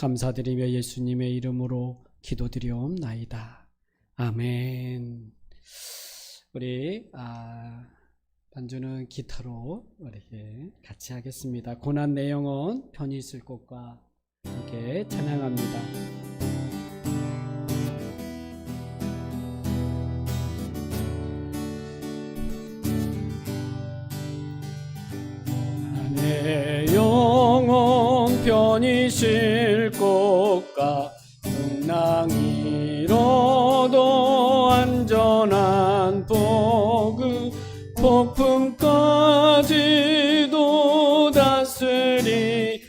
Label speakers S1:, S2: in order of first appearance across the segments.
S1: 감사드리며 예수님의 이름으로 기도드리옵나이다. 아멘. 우리 반주는 기타로 이렇게 같이 하겠습니다. 고난 내 영혼 편히 있을 곳과 함께 찬양합니다. 내 영혼 편히 쉴 곳과 풍랑이로도 안전한 복음 폭풍까지도 다스리시는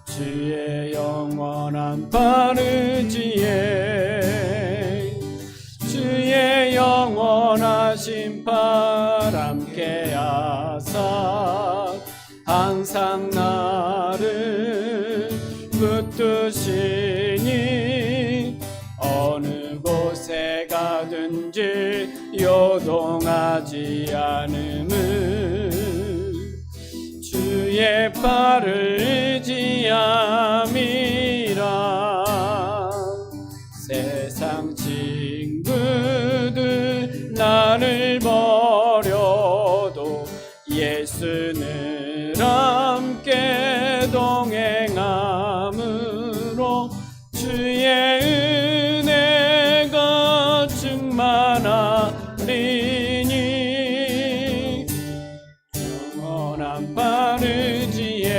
S1: 주의 영원한 바르지에 주의 영원하신 팔 함께 하사 항상 나를 붙드시니 어느 곳에 가든지 요동하지 않음을 주의 팔을 의지함이라. 세상 친구들 나를 버려도 예수는 함께 동행함으로 주의 은혜가 충만하리니 영원한 바르지에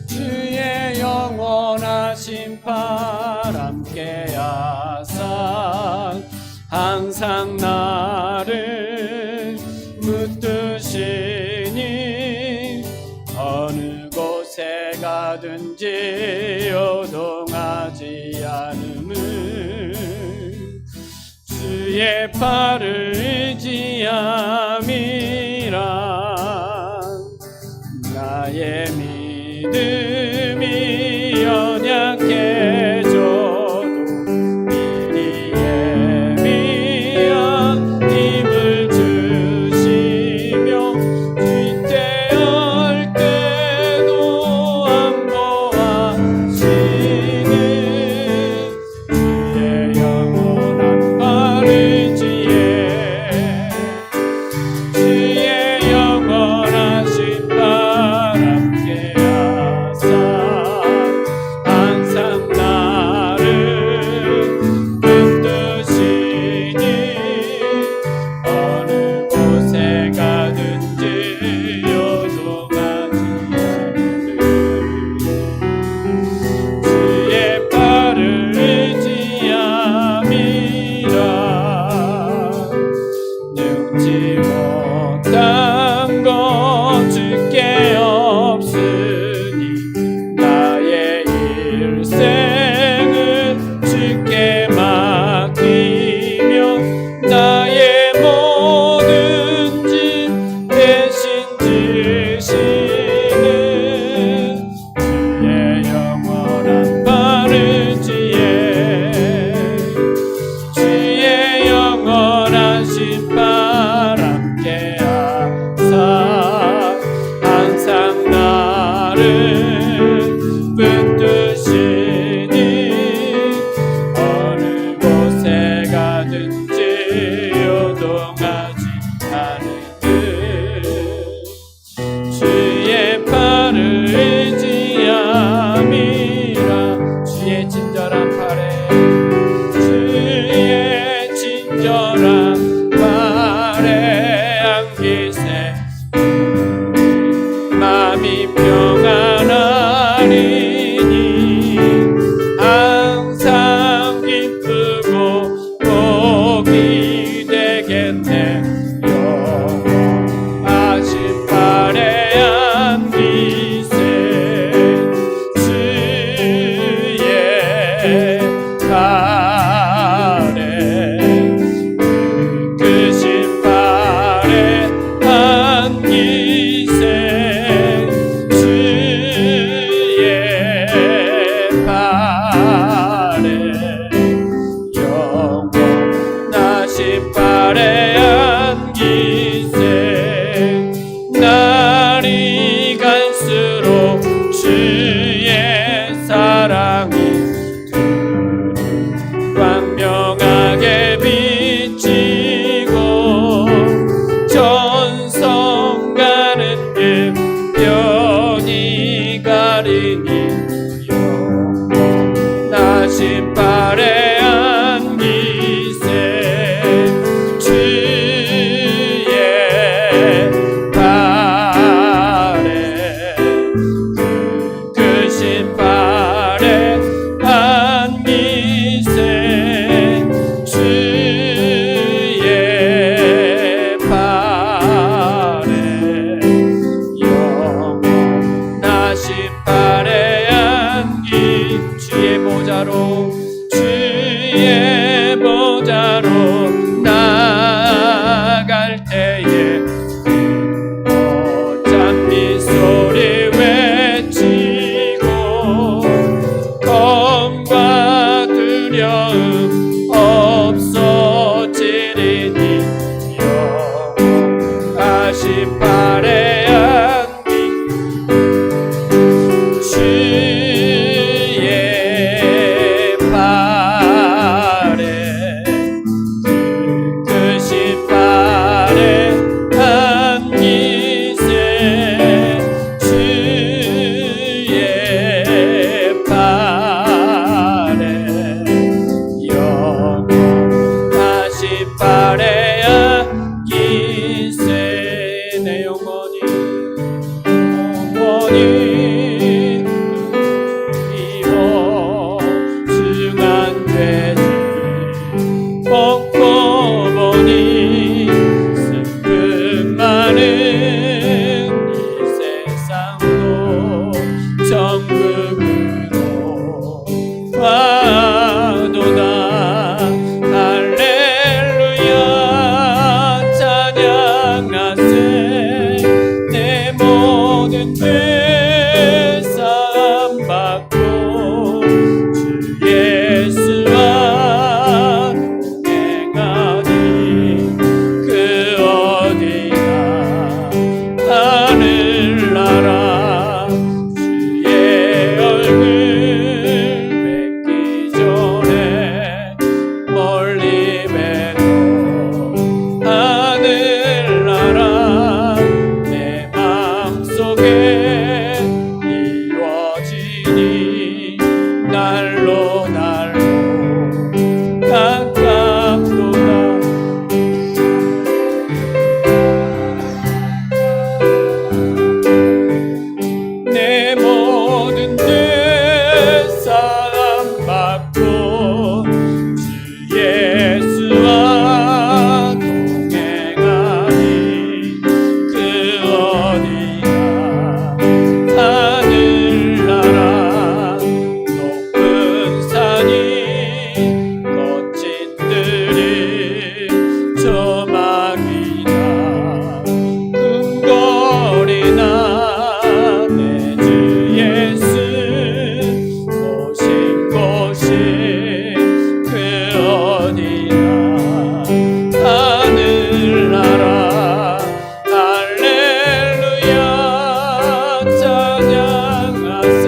S1: 주의 영원하신 팔 함께 하사 항상 나를 붙드시니 어느 곳에 가든지 요동하지 않음을 주의 팔을 의지함이라. 나의 믿음이 연약해져도 미리 예비한 힘을 주시며 뒷대할 때도 안보하시는 주의 영원한 바르지에 주의 영원하신 발 함께 하사 항상 나를 붙드시니 어느 곳에 가든지 요동하지 않음을 주의 팔을 의지함이라. 능치 못한 것 주께 없으니 나의 일생을 주께 맡기며 나의 모든 짐 대신 지시는 주의 영원한 바르지에 주의 영원하신 팔 함께 하사 항상 나를 붙드시니 어느 곳에 가든지 요동하지 않음을 주의 팔을 의지함이라. 주의 친절한 팔에 주의 친절한 팔에 안기세 마음이 평안하리니 항상 기쁘고 복이 되겠네. 영원하신 팔에 안기세 주의 팔에 크신 팔에 안기세 주의 나리니 영원하신 발에 안기세 주의 발에 크신 발에 안기세 주의 발에 영원하신 발에 안기 주의 보좌로 나갈 때에 어짠 소리 외치고 검과 두려움 없어지리니 영원하신 발에 안기 주의 발에 크신 발에 안기세 주의 발에 영원하신 발에 안기세 내 영원히 중한되지 벗고 보니 슬픔 많은 이 세상도 천국으로 와도다 할렐루야 찬양하세 내 모든 죄 사함 받고 주 예수와 동행하니 그 어디나 하늘나라 주의 얼굴 뵙기 전에 멀리 뵈도 하늘나라 내 마음속에 이루어지니 날로 가깝도다 내 모든 죄 사함 받고 주 예수와 동행하니 그 어디나 하늘나라 높은 산이 거친 들이 조막이나 궁궐이나 내 주 예수 오신 곳이 그 어디나 하늘나라 할렐루야 찬양하세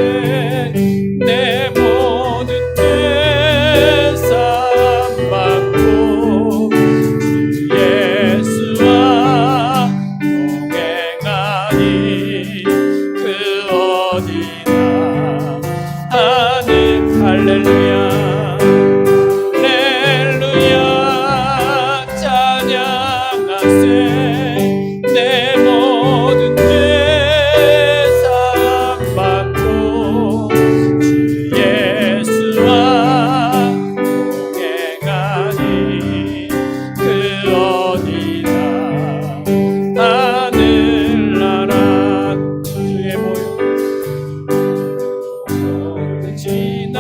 S1: 내 모든 죄 사함 받고 주 예수와 동행하니 그 어디나 하늘 할렐루야 할렐루야 찬양하세 내 모든 죄 사함 받고 주 예수와 동행하니 그 어디나 하늘나라 주의 보혈 지나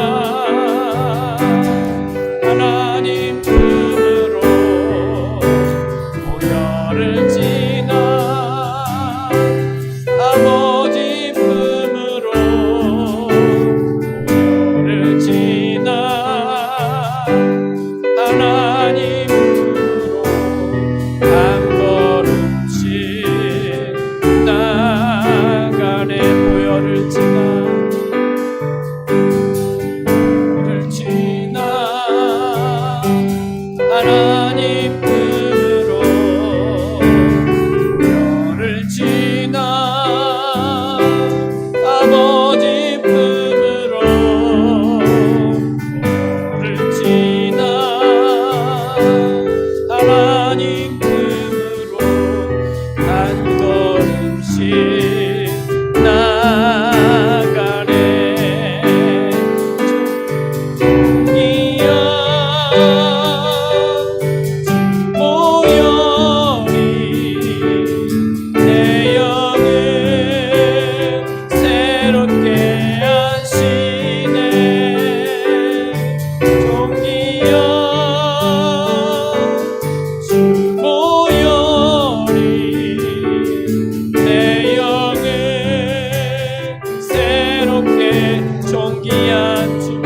S1: 존귀한 주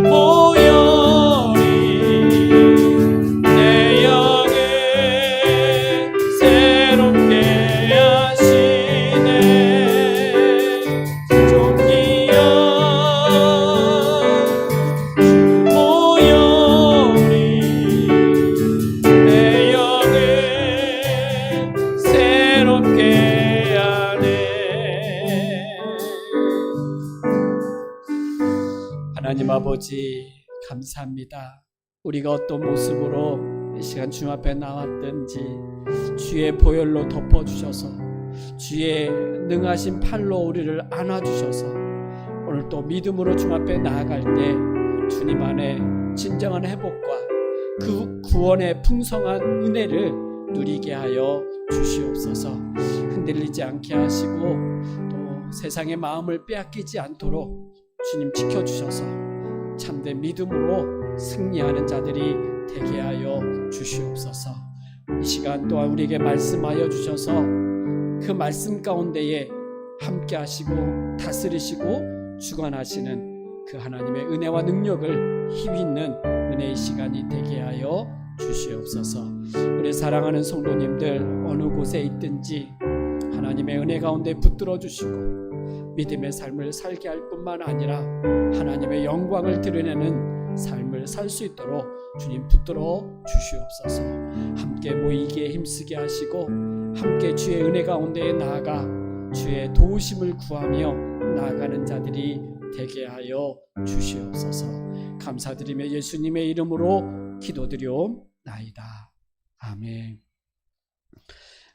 S1: 보혈이 내 영을 새롭게 하시네. 존귀한 보혈이 내 영을 새롭게 하네. 하나님 아버지 감사합니다. 우리가 어떤 모습으로 이 시간 주님 앞에 나왔든지 주의 보혈로 덮어주셔서 주의 능하신 팔로 우리를 안아주셔서 오늘 또 믿음으로 주님 앞에 나아갈 때 주님 안에 진정한 회복과 그 구원의 풍성한 은혜를 누리게 하여 주시옵소서. 흔들리지 않게 하시고 또 세상의 마음을 빼앗기지 않도록 주님 지켜주셔서 참된 믿음으로 승리하는 자들이 되게 하여 주시옵소서. 이 시간 또한 우리에게 말씀하여 주셔서 그 말씀 가운데에 함께 하시고 다스리시고 주관하시는 그 하나님의 은혜와 능력을 힘있는 은혜의 시간이 되게 하여 주시옵소서. 우리 사랑하는 성도님들 어느 곳에 있든지 하나님의 은혜 가운데 붙들어 주시고 믿음의 삶을 살게 할 뿐만 아니라 하나님의 영광을 드러내는 삶을 살 수 있도록 주님 붙들어 주시옵소서. 함께 모이기에 힘쓰게 하시고 함께 주의 은혜 가운데에 나아가 주의 도우심을 구하며 나아가는 자들이 되게 하여 주시옵소서. 감사드리며 예수님의 이름으로 기도드리옵나이다. 아멘.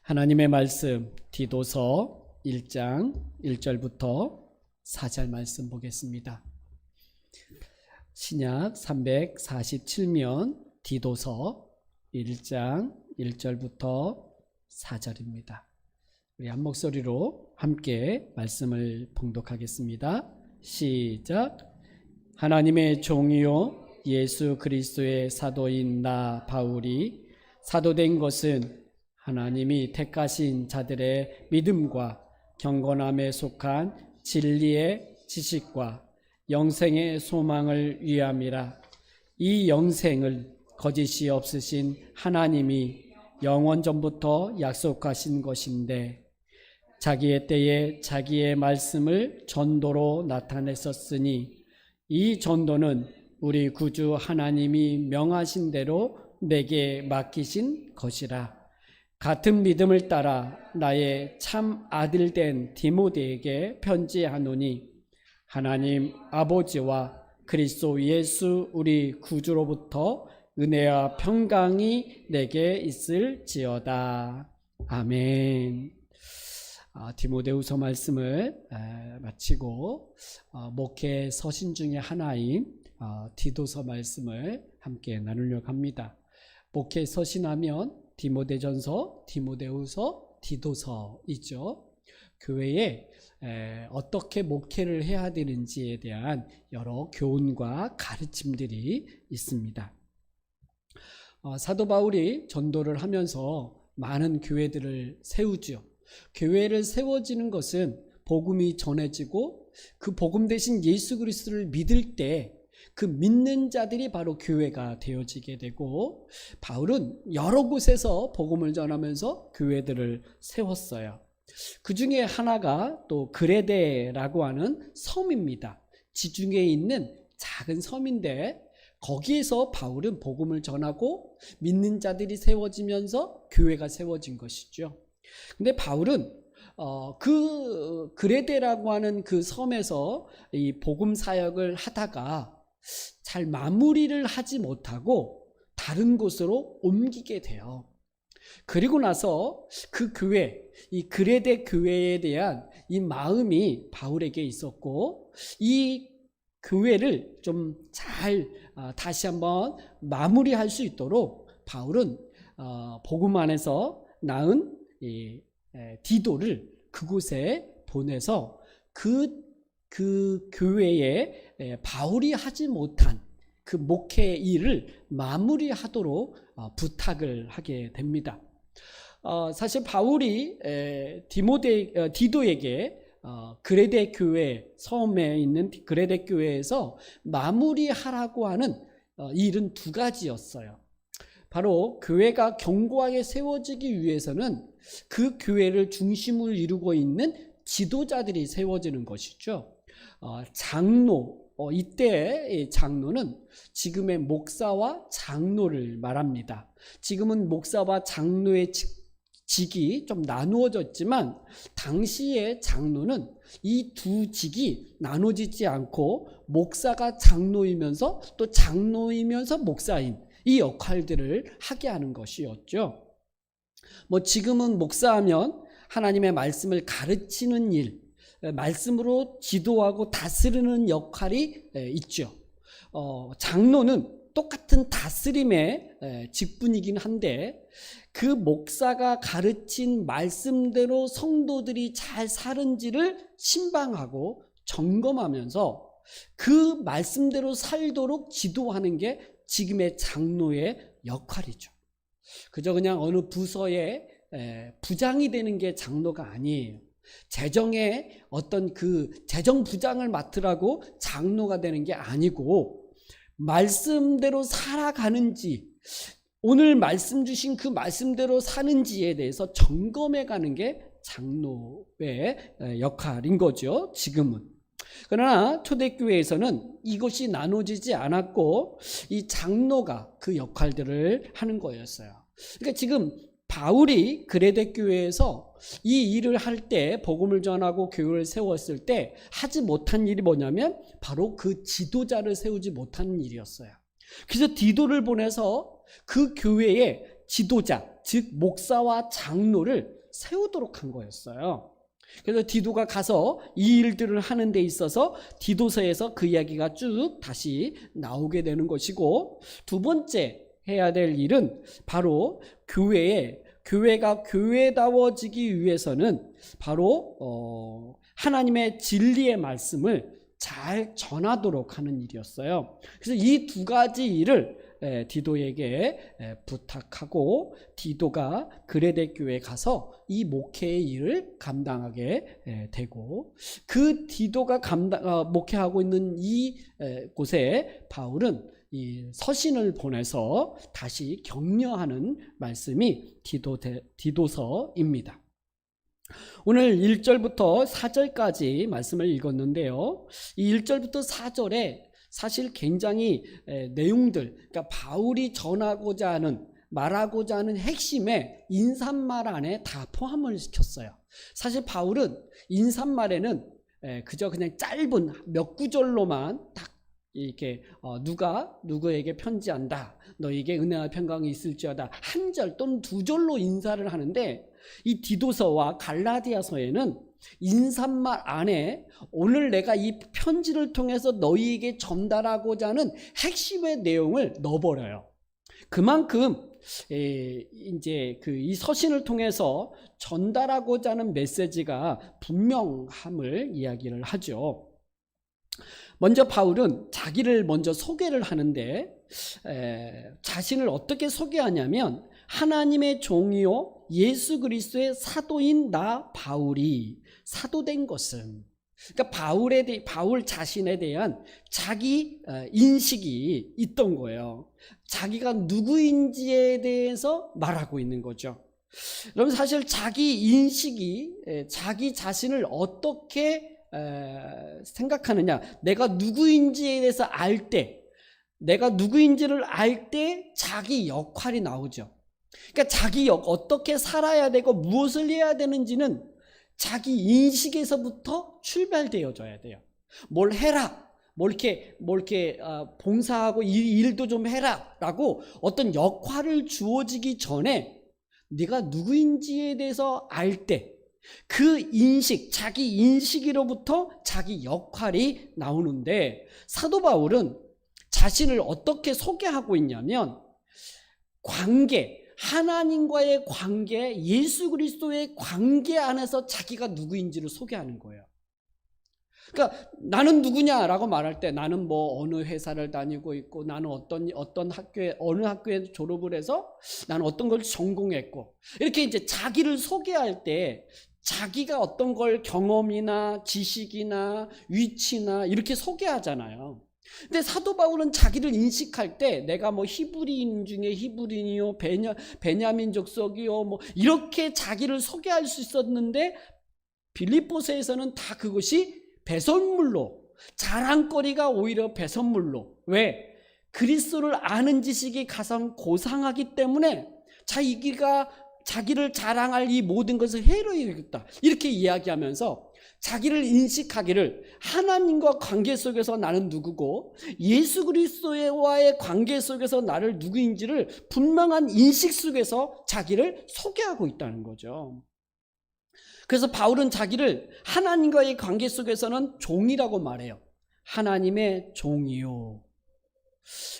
S1: 하나님의 말씀 디도서 1장 1절부터 4절 말씀 보겠습니다. 신약 347면 디도서 1장 1절부터 4절입니다. 우리 한 목소리로 함께 말씀을 봉독하겠습니다. 시작. 하나님의 종이요 예수 그리스도의 사도인 나 바울이 사도된 것은 하나님이 택하신 자들의 믿음과 경건함에 속한 진리의 지식과 영생의 소망을 위함이라. 이 영생을 거짓이 없으신 하나님이 영원 전부터 약속하신 것인데 자기의 때에 자기의 말씀을 전도로 나타냈었으니 이 전도는 우리 구주 하나님이 명하신 대로 내게 맡기신 것이라. 같은 믿음을 따라 나의 참 아들 된 디모데에게 편지하노니 하나님 아버지와 그리스도 예수 우리 구주로부터 은혜와 평강이 내게 있을지어다. 아멘. 디모데후서 말씀을 마치고 목회 서신 중에 하나인 디도서 말씀을 함께 나누려고 합니다. 목회 서신하면 디모데전서, 디모데후서, 디도서이죠. 교회에 어떻게 목회를 해야 되는지에 대한 여러 교훈과 가르침들이 있습니다. 사도 바울이 전도를 하면서 많은 교회들을 세우죠. 교회를 세워지는 것은 복음이 전해지고 그 복음 대신 예수 그리스도를 믿을 때 그 믿는 자들이 바로 교회가 되어지게 되고, 바울은 여러 곳에서 복음을 전하면서 교회들을 세웠어요. 그 중에 하나가 또 그레데라고 하는 섬입니다. 지중해에 있는 작은 섬인데 거기에서 바울은 복음을 전하고 믿는 자들이 세워지면서 교회가 세워진 것이죠. 근데 바울은 그 그레데라고 하는 그 섬에서 이 복음 사역을 하다가 잘 마무리를 하지 못하고 다른 곳으로 옮기게 돼요. 그리고 나서 그 교회, 이 그레데 교회에 대한 이 마음이 바울에게 있었고, 이 교회를 좀 잘 다시 한번 마무리할 수 있도록 바울은 복음 안에서 낳은 디도를 그곳에 보내서 그 교회에 바울이 하지 못한 그 목회 일을 마무리하도록 부탁을 하게 됩니다. 사실 바울이 디도에게 그레데 교회, 섬에 있는 그레데 교회에서 마무리하라고 하는 일은 두 가지였어요. 바로 교회가 견고하게 세워지기 위해서는 그 교회를 중심으로 이루고 있는 지도자들이 세워지는 것이죠. 장로, 이때의 장로는 지금의 목사와 장로를 말합니다. 지금은 목사와 장로의 직이 좀 나누어졌지만 당시의 장로는 이 두 직이 나눠지지 않고 목사가 장로이면서 또 장로이면서 목사인 이 역할들을 하게 하는 것이었죠. 지금은 목사하면 하나님의 말씀을 가르치는 일, 말씀으로 지도하고 다스리는 역할이 있죠. 장로는 똑같은 다스림의 직분이긴 한데 그 목사가 가르친 말씀대로 성도들이 잘 사는지를 신방하고 점검하면서 그 말씀대로 살도록 지도하는 게 지금의 장로의 역할이죠. 그저 그냥 어느 부서의 부장이 되는 게 장로가 아니에요. 재정의 어떤 그 재정 부장을 맡으라고 장로가 되는 게 아니고 말씀대로 살아가는지 오늘 말씀 주신 그 말씀대로 사는지에 대해서 점검해 가는 게 장로의 역할인 거죠. 지금은. 그러나 초대교회에서는 이것이 나눠지지 않았고 이 장로가 그 역할들을 하는 거였어요. 그러니까 지금 바울이 그레데 교회에서 이 일을 할 때 복음을 전하고 교회를 세웠을 때 하지 못한 일이 뭐냐면 바로 그 지도자를 세우지 못하는 일이었어요. 그래서 디도를 보내서 그 교회의 지도자, 즉 목사와 장로를 세우도록 한 거였어요. 그래서 디도가 가서 이 일들을 하는 데 있어서 디도서에서 그 이야기가 쭉 다시 나오게 되는 것이고, 두 번째 해야 될 일은 바로 교회가 교회다워지기 위해서는 바로 하나님의 진리의 말씀을 잘 전하도록 하는 일이었어요. 그래서 이 두 가지 일을 디도에게 부탁하고 디도가 그레데 교회에 가서 이 목회의 일을 감당하게 되고, 그 디도가 목회하고 있는 이 곳에 바울은 이 서신을 보내서 다시 격려하는 말씀이 디도서입니다. 오늘 1절부터 4절까지 말씀을 읽었는데요. 이 1절부터 4절에 사실 굉장히 내용들, 그러니까 바울이 전하고자 하는, 말하고자 하는 핵심의 인사말 안에 다 포함을 시켰어요. 사실 바울은 인사말에는 그저 그냥 짧은 몇 구절로만 딱 이렇게 누가 누구에게 편지한다, 너에게 은혜와 평강이 있을지어다, 한 절 또는 두 절로 인사를 하는데, 이 디도서와 갈라디아서에는 인사말 안에 오늘 내가 이 편지를 통해서 너희에게 전달하고자 하는 핵심의 내용을 넣어버려요. 그만큼 이제 이 서신을 통해서 전달하고자 하는 메시지가 분명함을 이야기를 하죠. 먼저 바울은 자기를 먼저 소개를 하는데, 자신을 어떻게 소개하냐면 하나님의 종이요 예수 그리스도의 사도인 나 바울이 사도된 것은, 그러니까 바울 자신에 대한 자기 인식이 있던 거예요. 자기가 누구인지에 대해서 말하고 있는 거죠. 여러분, 사실 자기 인식이 자기 자신을 어떻게 생각하느냐, 내가 누구인지에 대해서 알 때, 내가 누구인지를 알 때 자기 역할이 나오죠. 그러니까 자기 어떻게 살아야 되고 무엇을 해야 되는지는 자기 인식에서부터 출발되어져야 돼요. 뭘 해라, 뭘 이렇게 봉사하고 일도 좀 해라 라고 어떤 역할을 주어지기 전에 네가 누구인지에 대해서 알 때 그 인식, 자기 인식으로부터 자기 역할이 나오는데, 사도 바울은 자신을 어떻게 소개하고 있냐면 관계, 하나님과의 관계, 예수 그리스도의 관계 안에서 자기가 누구인지를 소개하는 거예요. 그러니까 나는 누구냐라고 말할 때 나는 뭐 어느 회사를 다니고 있고 나는 어떤 학교에 어느 학교에 졸업을 해서 나는 어떤 걸 전공했고 이렇게 이제 자기를 소개할 때 자기가 어떤 걸 경험이나 지식이나 위치나 이렇게 소개하잖아요. 근데 사도 바울은 자기를 인식할 때 내가 뭐 히브리인 중에 히브리인이요 베냐민 족속이요 뭐 이렇게 자기를 소개할 수 있었는데 빌립보서에서는 다 그것이 배설물로, 자랑거리가 오히려 배설물로. 왜? 그리스도를 아는 지식이 가장 고상하기 때문에 자기를 자랑할 이 모든 것을 해로 여겼다, 이렇게 이야기하면서 자기를 인식하기를 하나님과 관계 속에서 나는 누구고 예수 그리스도와의 관계 속에서 나를 누구인지를 분명한 인식 속에서 자기를 소개하고 있다는 거죠. 그래서 바울은 자기를 하나님과의 관계 속에서는 종이라고 말해요. 하나님의 종이요.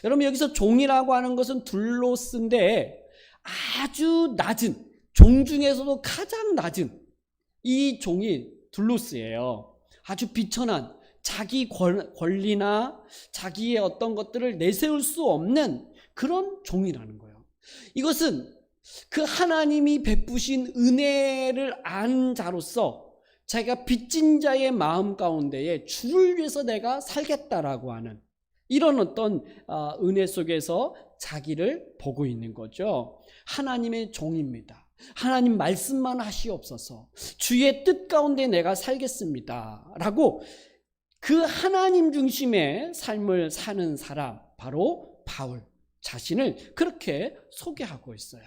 S1: 여러분, 여기서 종이라고 하는 것은 둘로스인데 아주 낮은, 종 중에서도 가장 낮은 이 종이 둘로스예요. 아주 비천한, 자기 권리나 자기의 어떤 것들을 내세울 수 없는 그런 종이라는 거예요. 이것은 그 하나님이 베푸신 은혜를 아는 자로서 자기가 빚진 자의 마음 가운데에 주를 위해서 내가 살겠다라고 하는 이런 어떤 은혜 속에서 자기를 보고 있는 거죠. 하나님의 종입니다. 하나님 말씀만 하시옵소서. 주의 뜻 가운데 내가 살겠습니다 라고 그 하나님 중심의 삶을 사는 사람, 바로 바울 자신을 그렇게 소개하고 있어요.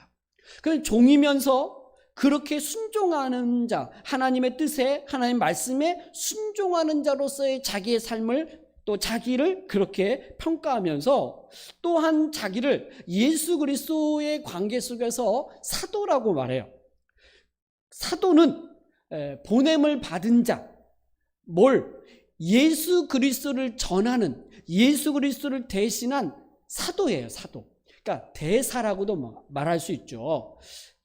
S1: 그 종이면서 그렇게 순종하는 자, 하나님의 뜻에, 하나님 말씀에 순종하는 자로서의 자기의 삶을, 또 자기를 그렇게 평가하면서 또한 자기를 예수 그리스도의 관계 속에서 사도라고 말해요. 사도는 보냄을 받은 자, 예수 그리스도를 전하는, 예수 그리스도를 대신한 사도예요. 사도. 그러니까 대사라고도 말할 수 있죠.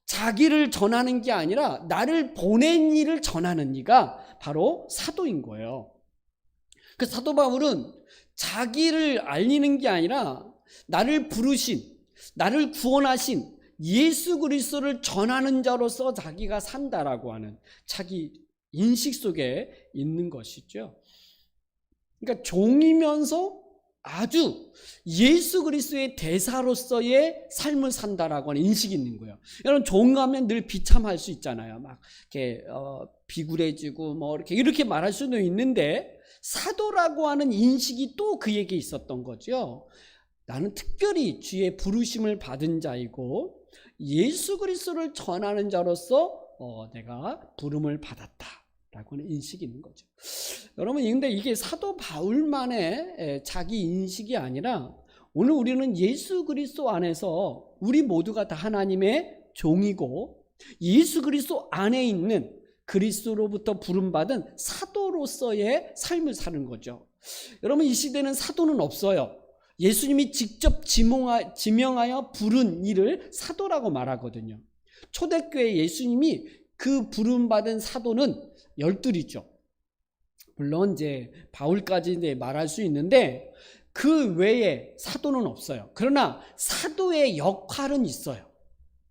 S1: 자기를 전하는 게 아니라 나를 보낸 이를 전하는 이가 바로 사도인 거예요. 그 사도 바울은 자기를 알리는 게 아니라 나를 부르신, 나를 구원하신 예수 그리스도를 전하는 자로서 자기가 산다라고 하는 자기 인식 속에 있는 것이죠. 그러니까 종이면서 아주 예수 그리스도의 대사로서의 삶을 산다라고 하는 인식이 있는 거예요. 여러분, 종하면 늘 비참할 수 있잖아요. 막 이렇게 비굴해지고 뭐 이렇게 말할 수도 있는데 사도라고 하는 인식이 또 그에게 있었던 거죠. 나는 특별히 주의 부르심을 받은 자이고 예수 그리스도를 전하는 자로서 내가 부름을 받았다 라고 하는 인식이 있는 거죠. 여러분, 근데 이게 사도 바울만의 자기 인식이 아니라 오늘 우리는 예수 그리스도 안에서 우리 모두가 다 하나님의 종이고 예수 그리스도 안에 있는 그리스도로부터 부름받은 사도로서의 삶을 사는 거죠. 여러분, 이 시대는 사도는 없어요. 예수님이 직접 지명하여 부른 이를 사도라고 말하거든요. 초대교회 예수님이 그 부름받은 사도는 12이죠. 물론 이제 바울까지 이제 말할 수 있는데 그 외에 사도는 없어요. 그러나 사도의 역할은 있어요.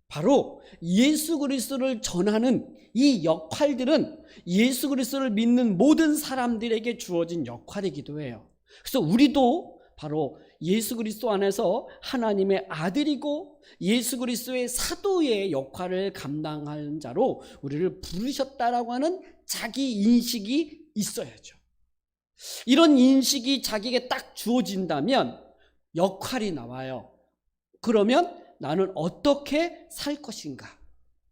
S1: 바로 예수 그리스도를 전하는 이 역할들은 예수 그리스도를 믿는 모든 사람들에게 주어진 역할이기도 해요. 그래서 우리도 바로 예수 그리스도 안에서 하나님의 아들이고 예수 그리스도의 사도의 역할을 감당하는 자로 우리를 부르셨다라고 하는 자기 인식이 있어야죠. 이런 인식이 자기에게 딱 주어진다면 역할이 나와요. 그러면 나는 어떻게 살 것인가?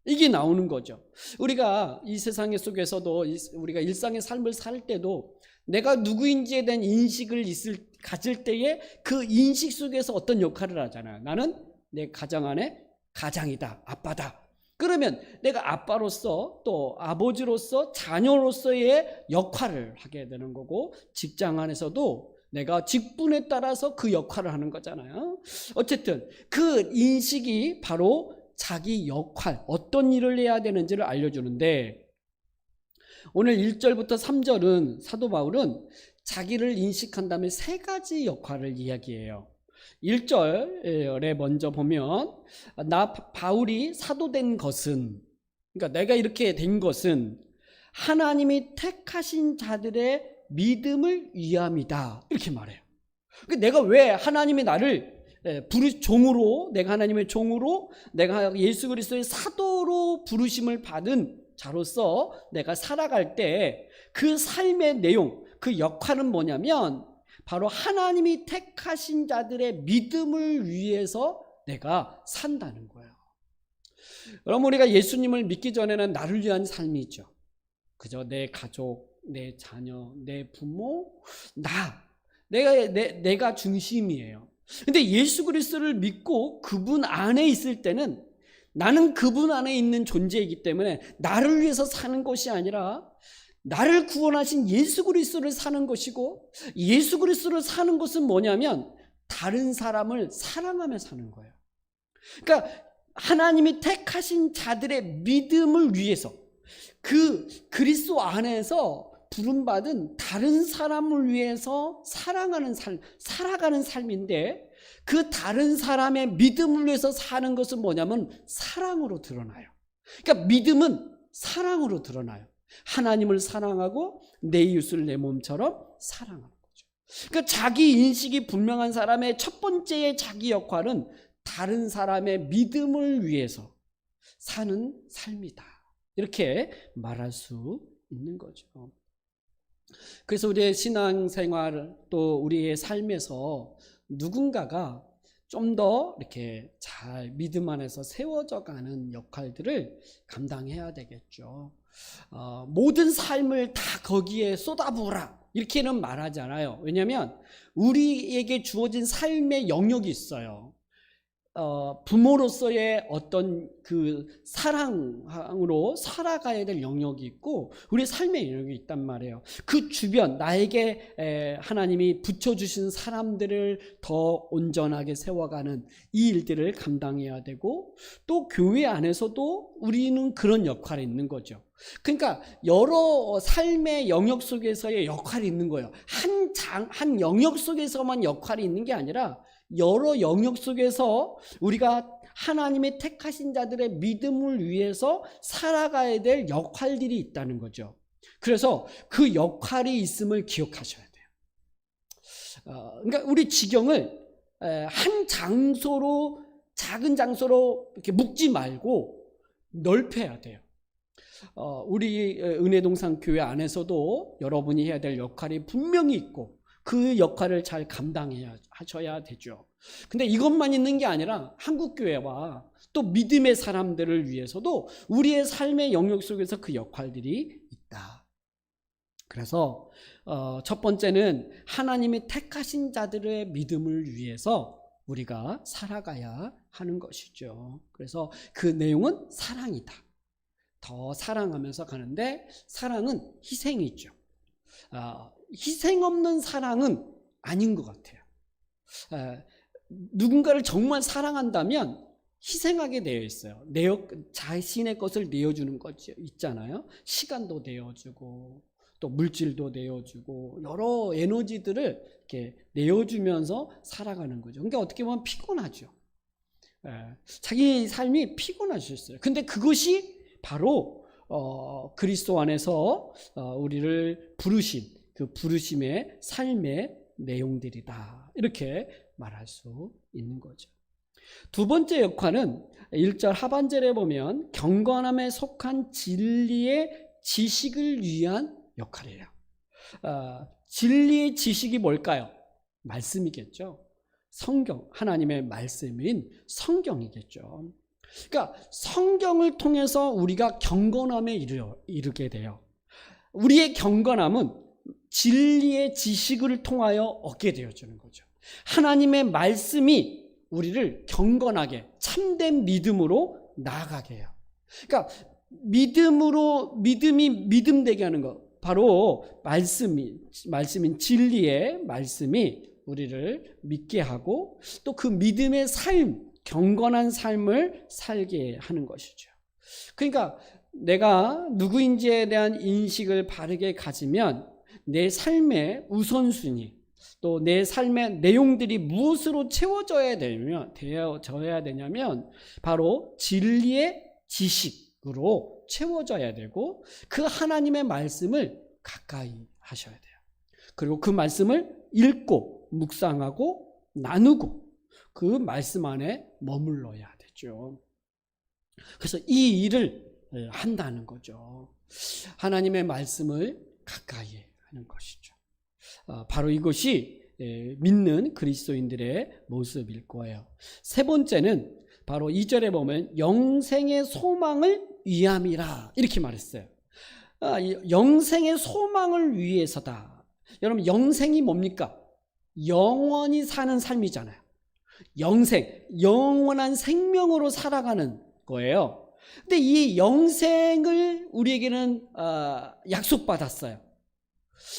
S1: 이게 나오는 거죠. 우리가 이 세상 속에서도 우리가 일상의 삶을 살 때도 내가 누구인지에 대한 인식을 가질 때에 그 인식 속에서 어떤 역할을 하잖아요. 나는 내 가정 안에 가장이다, 아빠다. 그러면 내가 아빠로서 또 아버지로서 자녀로서의 역할을 하게 되는 거고, 직장 안에서도 내가 직분에 따라서 그 역할을 하는 거잖아요. 어쨌든 그 인식이 바로 자기 역할, 어떤 일을 해야 되는지를 알려주는데, 오늘 1절부터 3절은 사도 바울은 자기를 인식한 다음에 세 가지 역할을 이야기해요. 1절에 먼저 보면 나 바울이 사도된 것은, 그러니까 내가 이렇게 된 것은 하나님이 택하신 자들의 믿음을 위함이다, 이렇게 말해요. 내가 왜 하나님이 나를 종으로, 내가 하나님의 종으로, 내가 예수 그리스도의 사도로 부르심을 받은 자로서 내가 살아갈 때 그 삶의 내용, 그 역할은 뭐냐면 바로 하나님이 택하신 자들의 믿음을 위해서 내가 산다는 거예요. 여러분, 우리가 예수님을 믿기 전에는 나를 위한 삶이죠. 그저 내 가족, 내 자녀, 내 부모, 내가 중심이에요. 근데 예수 그리스도를 믿고 그분 안에 있을 때는 나는 그분 안에 있는 존재이기 때문에 나를 위해서 사는 것이 아니라 나를 구원하신 예수 그리스도를 사는 것이고, 예수 그리스도를 사는 것은 뭐냐면 다른 사람을 사랑하며 사는 거예요. 그러니까 하나님이 택하신 자들의 믿음을 위해서 그 그리스도 안에서 부름받은 다른 사람을 위해서 살아가는 삶인데, 그 다른 사람의 믿음을 위해서 사는 것은 뭐냐면 사랑으로 드러나요. 그러니까 믿음은 사랑으로 드러나요. 하나님을 사랑하고 내 이웃을 내 몸처럼 사랑하는 거죠. 그러니까 자기 인식이 분명한 사람의 첫 번째의 자기 역할은 다른 사람의 믿음을 위해서 사는 삶이다, 이렇게 말할 수 있는 거죠. 그래서 우리의 신앙생활, 또 우리의 삶에서 누군가가 좀 더 이렇게 잘 믿음 안에서 세워져 가는 역할들을 감당해야 되겠죠. 모든 삶을 다 거기에 쏟아부으라, 이렇게는 말하지 않아요. 왜냐하면 우리에게 주어진 삶의 영역이 있어요. 부모로서의 어떤 그 사랑으로 살아가야 될 영역이 있고, 우리 삶의 영역이 있단 말이에요. 그 주변, 나에게 하나님이 붙여주신 사람들을 더 온전하게 세워가는 이 일들을 감당해야 되고, 또 교회 안에서도 우리는 그런 역할이 있는 거죠. 그러니까 여러 삶의 영역 속에서의 역할이 있는 거예요. 한 영역 속에서만 역할이 있는 게 아니라 여러 영역 속에서 우리가 하나님의 택하신 자들의 믿음을 위해서 살아가야 될 역할들이 있다는 거죠. 그래서 그 역할이 있음을 기억하셔야 돼요. 그러니까 우리 지경을 한 장소로, 작은 장소로 이렇게 묶지 말고 넓혀야 돼요. 우리 은혜동산 교회 안에서도 여러분이 해야 될 역할이 분명히 있고, 그 역할을 잘 감당하셔야 되죠. 근데 이것만 있는 게 아니라 한국교회와 또 믿음의 사람들을 위해서도 우리의 삶의 영역 속에서 그 역할들이 있다. 그래서 첫 번째는 하나님이 택하신 자들의 믿음을 위해서 우리가 살아가야 하는 것이죠. 그래서 그 내용은 사랑이다. 더 사랑하면서 가는데, 사랑은 희생이죠. 희생 없는 사랑은 아닌 것 같아요. 누군가를 정말 사랑한다면 희생하게 되어 있어요. 자신의 것을 내어주는 거죠. 있잖아요. 시간도 내어주고, 또 물질도 내어주고, 여러 에너지들을 이렇게 내어주면서 살아가는 거죠. 그러니까 어떻게 보면 피곤하죠. 자기 삶이 피곤할 수 있어요. 근데 그것이 바로 그리스도 안에서 우리를 부르신 그 부르심의 삶의 내용들이다, 이렇게 말할 수 있는 거죠. 두 번째 역할은 1절 하반절에 보면 경건함에 속한 진리의 지식을 위한 역할이에요. 진리의 지식이 뭘까요? 말씀이겠죠. 성경, 하나님의 말씀인 성경이겠죠. 그러니까 성경을 통해서 우리가 경건함에 이르게 돼요. 우리의 경건함은 진리의 지식을 통하여 얻게 되어지는 거죠. 하나님의 말씀이 우리를 경건하게 참된 믿음으로 나아가게 해요. 그러니까 믿음이 믿음되게 하는 것, 바로 말씀인 진리의 말씀이 우리를 믿게 하고, 또 그 믿음의 삶, 경건한 삶을 살게 하는 것이죠. 그러니까 내가 누구인지에 대한 인식을 바르게 가지면 내 삶의 우선순위, 또 내 삶의 내용들이 무엇으로 되어져야 되냐면 바로 진리의 지식으로 채워져야 되고, 그 하나님의 말씀을 가까이 하셔야 돼요. 그리고 그 말씀을 읽고 묵상하고 나누고 그 말씀 안에 머물러야 되죠. 그래서 이 일을 한다는 거죠. 하나님의 말씀을 가까이 하는 것이죠. 바로 이것이 믿는 그리스도인들의 모습일 거예요. 세 번째는 바로 2절에 보면 영생의 소망을 위함이라 이렇게 말했어요. 영생의 소망을 위해서다. 여러분, 영생이 뭡니까? 영원히 사는 삶이잖아요. 영생, 영원한 생명으로 살아가는 거예요. 근데 이 영생을 우리에게는 약속받았어요.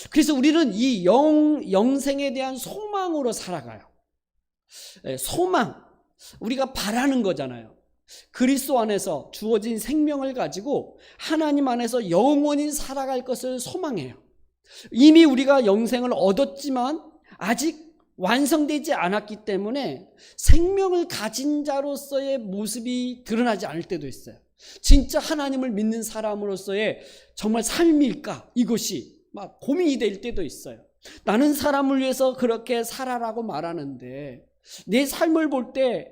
S1: 그래서 우리는 이 영생에 대한 소망으로 살아가요. 소망, 우리가 바라는 거잖아요. 그리스도 안에서 주어진 생명을 가지고 하나님 안에서 영원히 살아갈 것을 소망해요. 이미 우리가 영생을 얻었지만 아직 완성되지 않았기 때문에 생명을 가진 자로서의 모습이 드러나지 않을 때도 있어요. 진짜 하나님을 믿는 사람으로서의 정말 삶일까? 이것이 막 고민이 될 때도 있어요. 나는 사람을 위해서 그렇게 살아라고 말하는데 내 삶을 볼 때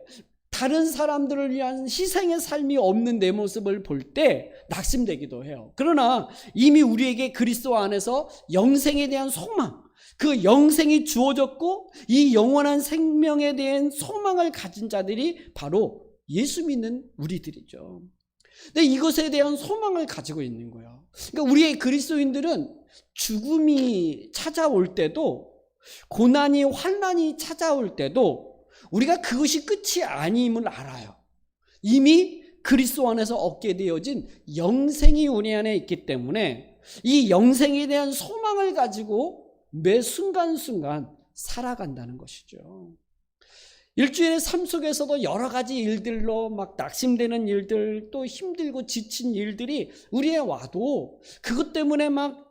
S1: 다른 사람들을 위한 희생의 삶이 없는 내 모습을 볼 때 낙심되기도 해요. 그러나 이미 우리에게 그리스도 안에서 영생에 대한 소망, 그 영생이 주어졌고 이 영원한 생명에 대한 소망을 가진 자들이 바로 예수 믿는 우리들이죠. 근데 이것에 대한 소망을 가지고 있는 거예요. 그러니까 우리의 그리스도인들은 죽음이 찾아올 때도, 고난이 환난이 찾아올 때도 우리가 그것이 끝이 아님을 알아요. 이미 그리스도 안에서 얻게 되어진 영생이 우리 안에 있기 때문에 이 영생에 대한 소망을 가지고 매 순간순간 살아간다는 것이죠. 일주일의 삶 속에서도 여러 가지 일들로 막 낙심되는 일들, 또 힘들고 지친 일들이 우리에 와도 그것 때문에 막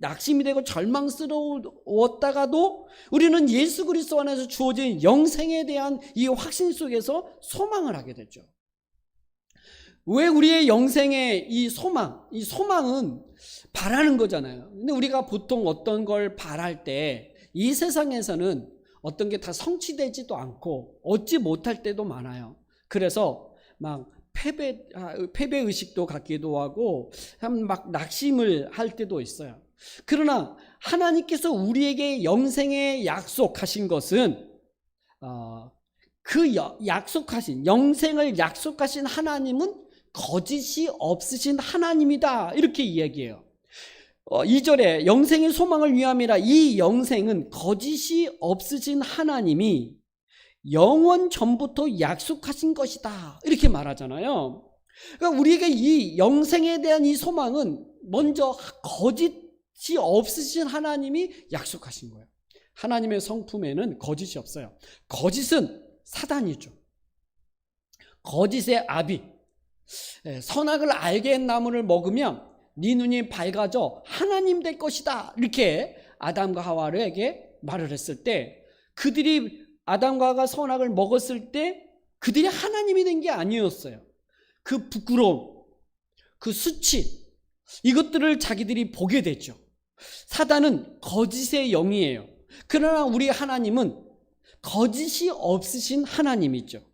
S1: 낙심이 되고 절망스러웠다가도 우리는 예수 그리스도 안에서 주어진 영생에 대한 이 확신 속에서 소망을 하게 되죠. 왜 우리의 영생의 이 소망은 바라는 거잖아요. 근데 우리가 보통 어떤 걸 바랄 때 이 세상에서는 어떤 게 다 성취되지도 않고 얻지 못할 때도 많아요. 그래서 막 패배 의식도 갖기도 하고 막 낙심을 할 때도 있어요. 그러나 하나님께서 우리에게 영생에 약속하신 것은 그 약속하신 영생을 약속하신 하나님은 거짓이 없으신 하나님이다, 이렇게 이야기해요. 2절에 영생의 소망을 위함이라, 이 영생은 거짓이 없으신 하나님이 영원 전부터 약속하신 것이다, 이렇게 말하잖아요. 그러니까 우리에게 이 영생에 대한 이 소망은 먼저 거짓이 없으신 하나님이 약속하신 거예요. 하나님의 성품에는 거짓이 없어요. 거짓은 사단이죠. 거짓의 아비. 선악을 알게 한 나무를 먹으면 네 눈이 밝아져 하나님 될 것이다, 이렇게 아담과 하와에게 말을 했을 때, 그들이 아담과 하와가 선악을 먹었을 때 그들이 하나님이 된 게 아니었어요. 그 부끄러움, 그 수치, 이것들을 자기들이 보게 되죠. 사단은 거짓의 영이에요. 그러나 우리 하나님은 거짓이 없으신 하나님이죠.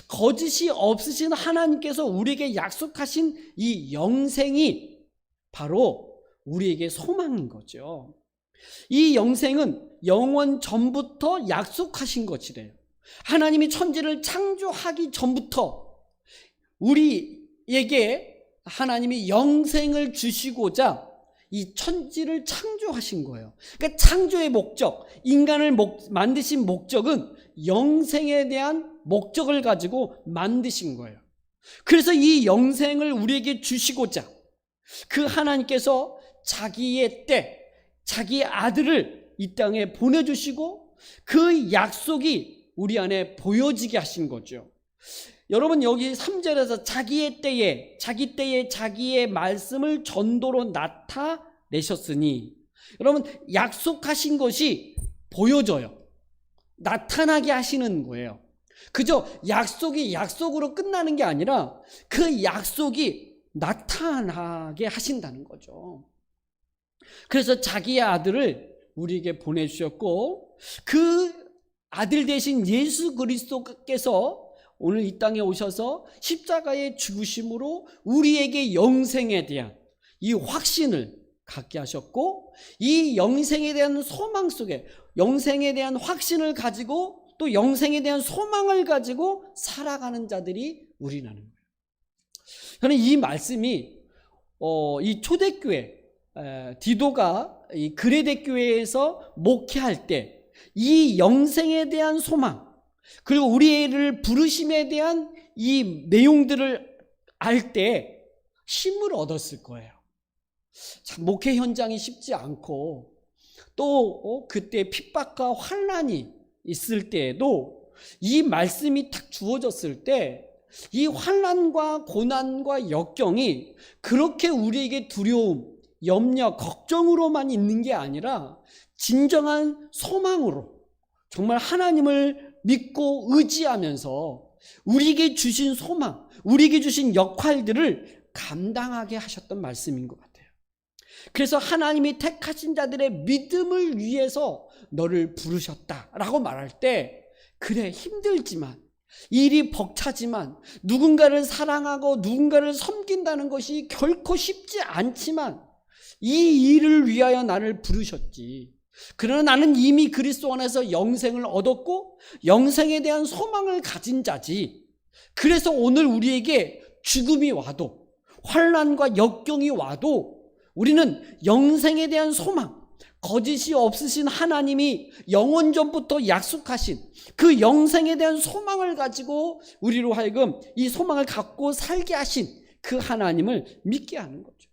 S1: 거짓이 없으신 하나님께서 우리에게 약속하신 이 영생이 바로 우리에게 소망인 거죠. 이 영생은 영원 전부터 약속하신 것이래요. 하나님이 천지를 창조하기 전부터 우리에게 하나님이 영생을 주시고자 이 천지를 창조하신 거예요. 그러니까 창조의 목적, 인간을 만드신 목적은 영생에 대한 목적을 가지고 만드신 거예요. 그래서 이 영생을 우리에게 주시고자 그 하나님께서 자기의 때, 자기의 아들을 이 땅에 보내주시고 그 약속이 우리 안에 보여지게 하신 거죠. 여러분 여기 3절에서 자기 때에 자기의 말씀을 전도로 나타내셨으니, 여러분 약속하신 것이 보여져요. 나타나게 하시는 거예요. 그저 약속이 약속으로 끝나는 게 아니라 그 약속이 나타나게 하신다는 거죠. 그래서 자기의 아들을 우리에게 보내주셨고, 그 아들 대신 예수 그리스도께서 오늘 이 땅에 오셔서 십자가의 죽으심으로 우리에게 영생에 대한 이 확신을 갖게 하셨고, 이 영생에 대한 소망 속에, 영생에 대한 확신을 가지고 또 영생에 대한 소망을 가지고 살아가는 자들이 우리라는 거예요. 저는 이 말씀이 이 초대교회 디도가 이 그레데 교회에서 목회할 때 이 영생에 대한 소망, 그리고 우리를 부르심에 대한 이 내용들을 알 때 힘을 얻었을 거예요. 참 목회 현장이 쉽지 않고, 또 그때 핍박과 환난이 있을 때에도 이 말씀이 딱 주어졌을 때 이 환난과 고난과 역경이 그렇게 우리에게 두려움, 염려, 걱정으로만 있는 게 아니라 진정한 소망으로, 정말 하나님을 믿고 의지하면서 우리에게 주신 소망, 우리에게 주신 역할들을 감당하게 하셨던 말씀인 것 같아요. 그래서 하나님이 택하신 자들의 믿음을 위해서 너를 부르셨다라고 말할 때, 그래 힘들지만, 일이 벅차지만, 누군가를 사랑하고 누군가를 섬긴다는 것이 결코 쉽지 않지만 이 일을 위하여 나를 부르셨지. 그러나 나는 이미 그리스도 안에서 영생을 얻었고 영생에 대한 소망을 가진 자지. 그래서 오늘 우리에게 죽음이 와도, 환난과 역경이 와도 우리는 영생에 대한 소망, 거짓이 없으신 하나님이 영원 전부터 약속하신 그 영생에 대한 소망을 가지고 우리로 하여금 이 소망을 갖고 살게 하신 그 하나님을 믿게 하는 거죠.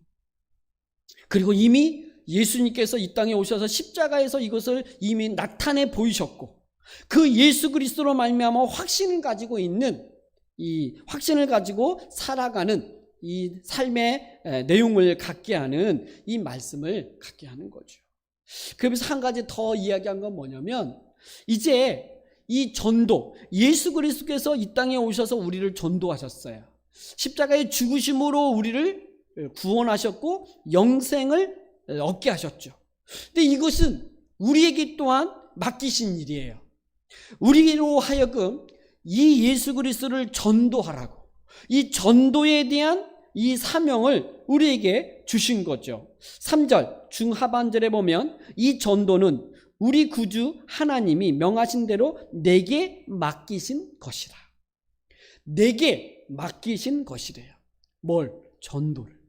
S1: 그리고 이미 예수님께서 이 땅에 오셔서 십자가에서 이것을 이미 나타내 보이셨고, 그 예수 그리스도로 말미암아 확신을 가지고 있는, 이 확신을 가지고 살아가는 이 삶의 내용을 갖게 하는 이 말씀을 갖게 하는 거죠. 그러면서 한 가지 더 이야기한 건 뭐냐면, 이제 이 전도, 예수 그리스도께서 이 땅에 오셔서 우리를 전도하셨어요. 십자가의 죽으심으로 우리를 구원하셨고 영생을 얻게 하셨죠. 근데 이것은 우리에게 또한 맡기신 일이에요. 우리로 하여금 이 예수 그리스도를 전도하라고, 이 전도에 대한 이 사명을 우리에게 주신 거죠. 3절 중하반절에 보면 이 전도는 우리 구주 하나님이 명하신 대로 내게 맡기신 것이라. 내게 맡기신 것이래요. 뭘? 전도를.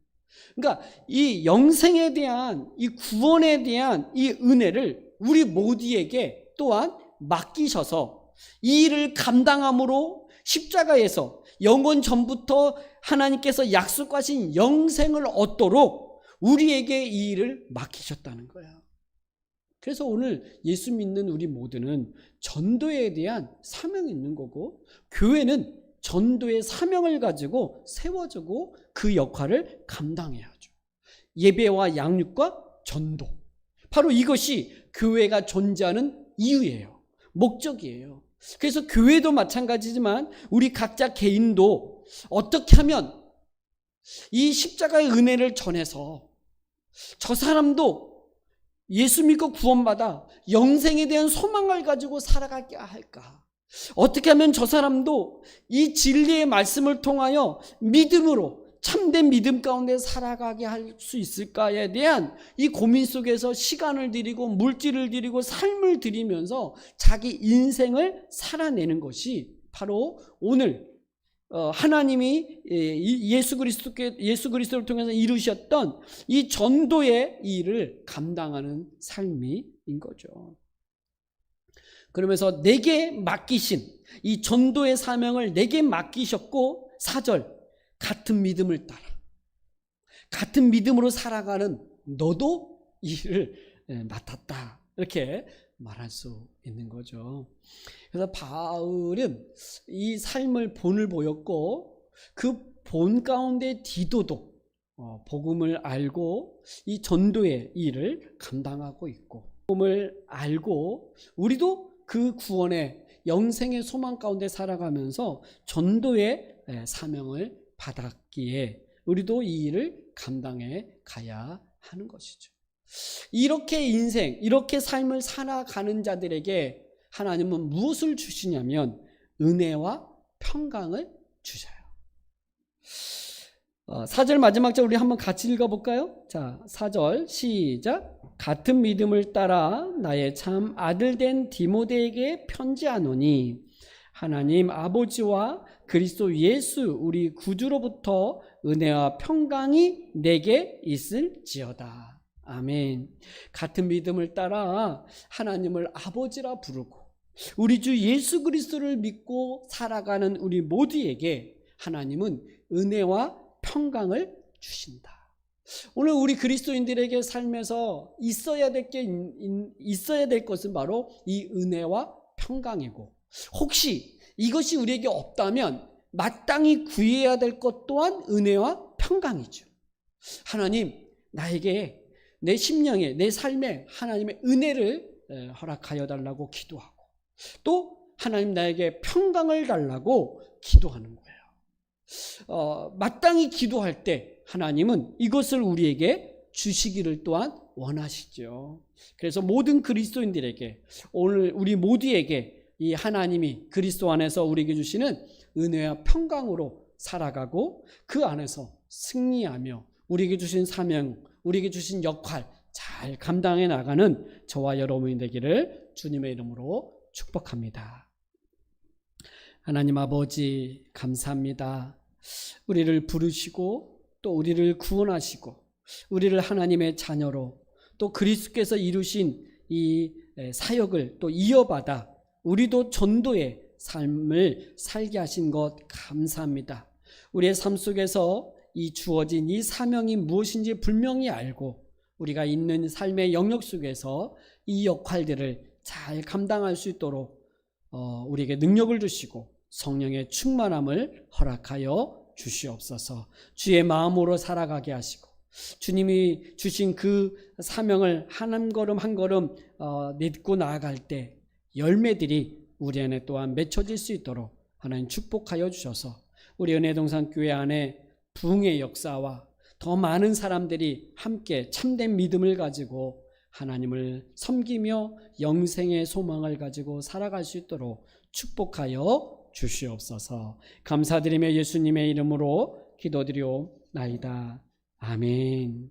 S1: 그러니까 이 영생에 대한, 이 구원에 대한 이 은혜를 우리 모두에게 또한 맡기셔서 이 일을 감당함으로 십자가에서 영원 전부터 하나님께서 약속하신 영생을 얻도록 우리에게 이 일을 맡기셨다는 거예요. 그래서 오늘 예수 믿는 우리 모두는 전도에 대한 사명이 있는 거고, 교회는 전도의 사명을 가지고 세워지고 그 역할을 감당해야죠. 예배와 양육과 전도, 바로 이것이 교회가 존재하는 이유예요. 목적이에요. 그래서 교회도 마찬가지지만 우리 각자 개인도 어떻게 하면 이 십자가의 은혜를 전해서 저 사람도 예수 믿고 구원받아 영생에 대한 소망을 가지고 살아가게 할까? 어떻게 하면 저 사람도 이 진리의 말씀을 통하여 믿음으로, 참된 믿음 가운데 살아가게 할 수 있을까에 대한 이 고민 속에서 시간을 들이고 물질을 들이고 삶을 들이면서 자기 인생을 살아내는 것이 바로 오늘 하나님이 예수 그리스도를 통해서 이루셨던 이 전도의 일을 감당하는 삶인 거죠. 그러면서 내게 맡기신 이 전도의 사명을 내게 맡기셨고, 4절 같은 믿음을 따라, 같은 믿음으로 살아가는 너도 이 일을 맡았다, 이렇게 말할 수 있는 거죠. 그래서 바울은 이 삶을 본을 보였고 그 본 가운데 디도도 복음을 알고 이 전도의 일을 감당하고 있고, 복음을 알고 우리도 그 구원의 영생의 소망 가운데 살아가면서 전도의 사명을 받았기에 우리도 이 일을 감당해 가야 하는 것이죠. 이렇게 인생, 이렇게 삶을 살아가는 자들에게 하나님은 무엇을 주시냐면 은혜와 평강을 주셔요. 4절 마지막 절 우리 한번 같이 읽어볼까요? 자, 4절 시작. 같은 믿음을 따라 나의 참 아들 된 디모데에게 편지하노니 하나님 아버지와 그리스도 예수 우리 구주로부터 은혜와 평강이 내게 있을지어다. 아멘. 같은 믿음을 따라 하나님을 아버지라 부르고 우리 주 예수 그리스도를 믿고 살아가는 우리 모두에게 하나님은 은혜와 평강을 주신다. 오늘 우리 그리스도인들에게 삶에서 있어야 될 것은 바로 이 은혜와 평강이고, 혹시 이것이 우리에게 없다면 마땅히 구해야 될 것 또한 은혜와 평강이죠. 하나님, 나에게 내 심령에, 내 삶에 하나님의 은혜를 허락하여 달라고 기도하고, 또 하나님 나에게 평강을 달라고 기도하는 거예요. 마땅히 기도할 때 하나님은 이것을 우리에게 주시기를 또한 원하시죠. 그래서 모든 그리스도인들에게, 오늘 우리 모두에게 이 하나님이 그리스도 안에서 우리에게 주시는 은혜와 평강으로 살아가고 그 안에서 승리하며 우리에게 주신 사명, 우리에게 주신 역할 잘 감당해 나가는 저와 여러분이 되기를 주님의 이름으로 축복합니다. 하나님 아버지 감사합니다. 우리를 부르시고 또 우리를 구원하시고 우리를 하나님의 자녀로 또 그리스도께서 이루신 이 사역을 또 이어받아 우리도 전도의 삶을 살게 하신 것 감사합니다. 우리의 삶 속에서 이 주어진 이 사명이 무엇인지 분명히 알고 우리가 있는 삶의 영역 속에서 이 역할들을 잘 감당할 수 있도록 우리에게 능력을 주시고 성령의 충만함을 허락하여 주시옵소서. 주의 마음으로 살아가게 하시고 주님이 주신 그 사명을 한 걸음 한 걸음 믿고 나아갈 때 열매들이 우리 안에 또한 맺혀질 수 있도록 하나님 축복하여 주셔서 우리 은혜동산교회 안에 부흥의 역사와 더 많은 사람들이 함께 참된 믿음을 가지고 하나님을 섬기며 영생의 소망을 가지고 살아갈 수 있도록 축복하여 주시옵소서. 감사드리며 예수님의 이름으로 기도드리옵나이다. 아멘.